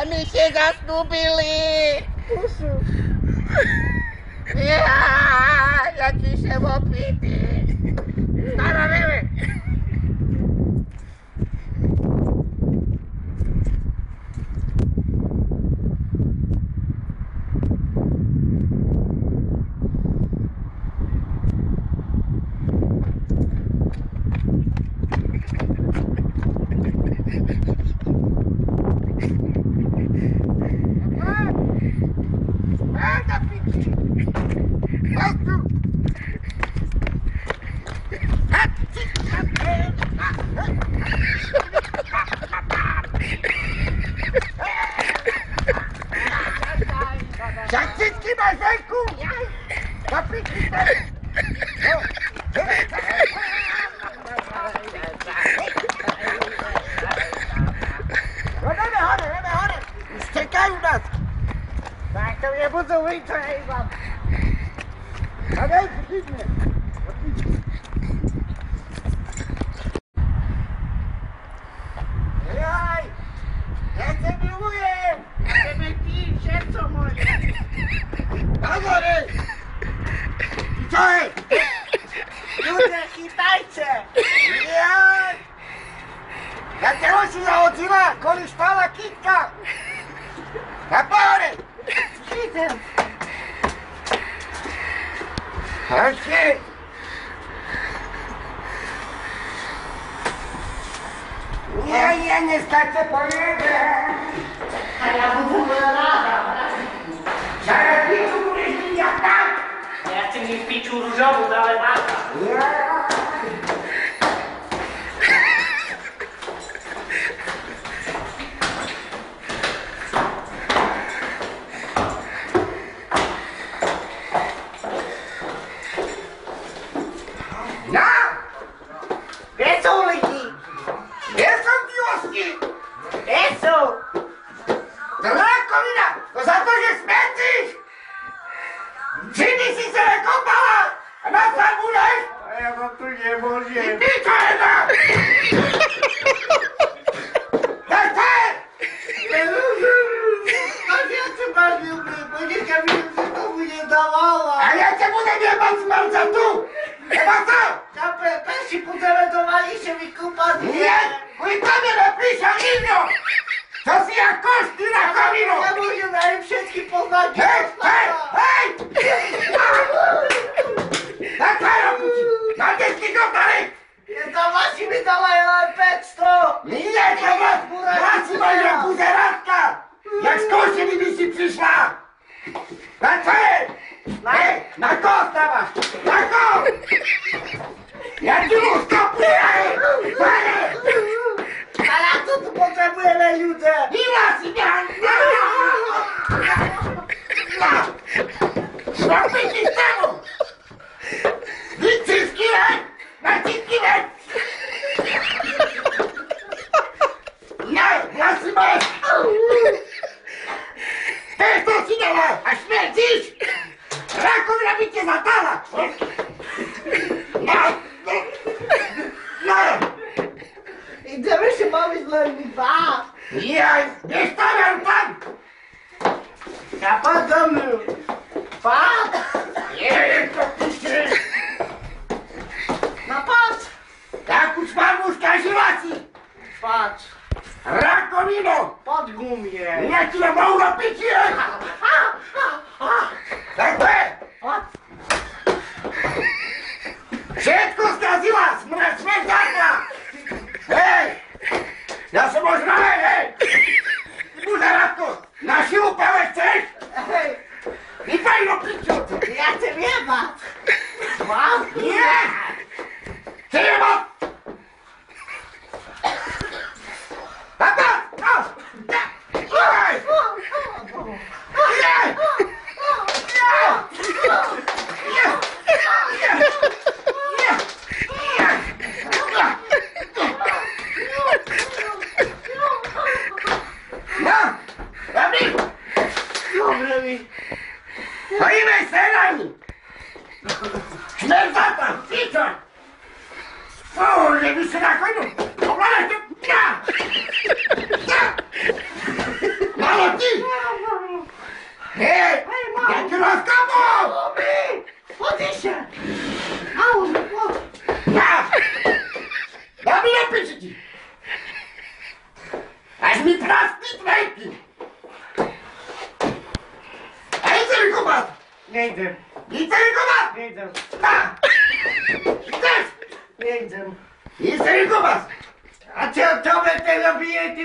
My się zasnubili! Jaki się opity! Starowimy! Zakcycki masz w ręku! Kapliczki też! Robimy chore! Już czekają nas! Tak, to mnie budzą wyjść, ej wam! A daj, przeciwnie! Jaj! Ja cię miłuję! Żeby pij serco moje! Pagory! I co jest? Ludzie, hitajcie! Jaj! Ja cię oczy założyła, koleś pala kitka! Na pory! Widzę! Chodźcie! Ja nie skaczę po niebie! A ja budzę rada! Zaraz piczu budesz jak tam! Ja chcę mi w piciu różową dałem lata. No! Gdzie są liki? Gdzie są wioski? Gdzie są? Rakovina! To za to, że smęcisz! Czyni si se rekopala! A na sam budeš? A ja wam tu nie może. I pičo jedna! Tak, tak! A ja cię bawił, Monika mi to nie dawała. A ja cię budę jebać z marca tu! Chyba co? Ja pierwszy podeledowali się mi kupa. Nie! Mój tobie napiszę inno! To si jak koszty na kominu! Ja mówię na im wszystkich poznać. Hej! Hej! Hej! Tak, hej, robici! Na dziecki gotary! Nie dawasi mi dawaj pectro. Nie, to was moja buzeratka! Jak z kości mi si przyszła! Na co jest? Hej! Na kost dawasz! Na kost! Ja ci mu skopuję! Ale co tu potrzebujemy ludzie? Miła si miał! Zrobić z temu! Wyciskiłem! Naciskiłem! No, ja si masz! Ty to si dała! A śmierdzisz! Rakovina mi cię zatala! No! No! Idziemy się bawić dla dwa. Ja nie stawiam tam! Ja pan do mnie. Pan? Nie, to ty! No patrz. Tak już mam uszkaziłaci! Patrz. Rakovino! Pod gumię. Ja ci nie mogę pić! Tak, wszystko zgaziła! Śmierdziarka! Hej! Ja się można, hej! Buzeratku! Na siłę pełen chcesz? Hej. I fajno piciu! Ja cię nie ma. Mam? Nie! Ty nie ma! Tata! No! Słuchaj! Nie! No! Dobry! Dobre mi. Stoimy scenami! Śmierdzata! Picza! Kurde, mi się na koniu! Oglądaj to! Ja! Ja! No! bolo ti? Hej, ja ti rozkopol! Odíšte! Au, Ja mi nepíči ti! Až mi praskli tvejky! A idete mi kúpať? nejdem, Idete mi kúpať? nejdem, Chceš? nejdem. Idete mi kúpať? A čo me teda bije, ty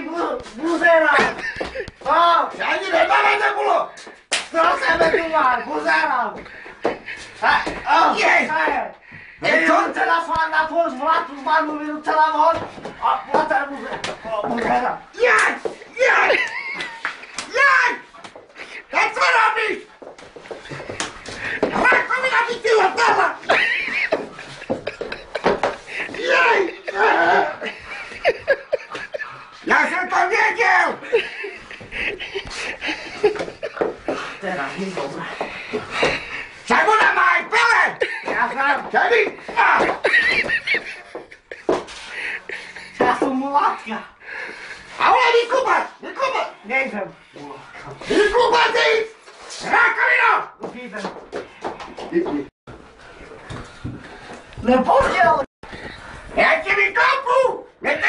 buzera? Co? Ja ani nebavajte bolo! Co sebe tu má, buzera? Jej! Čo teda sa na tvoj zvlatu zmanu vyrúcela von? A potem buzera. Jaj! Jaj! Jaj! Tak co robisz? Rakovina mi ty latala! Jaj! Ja som to wiedział! Teraz nie dobra. Czemu na małej pele? Ja znam, Czemu? ja som mulatka. A ona mi kupać! Mi kupać! Nejdem. Mi kupać ty! Rakovino! Idem. No podziel. Ja ci mi kopu! Nie ty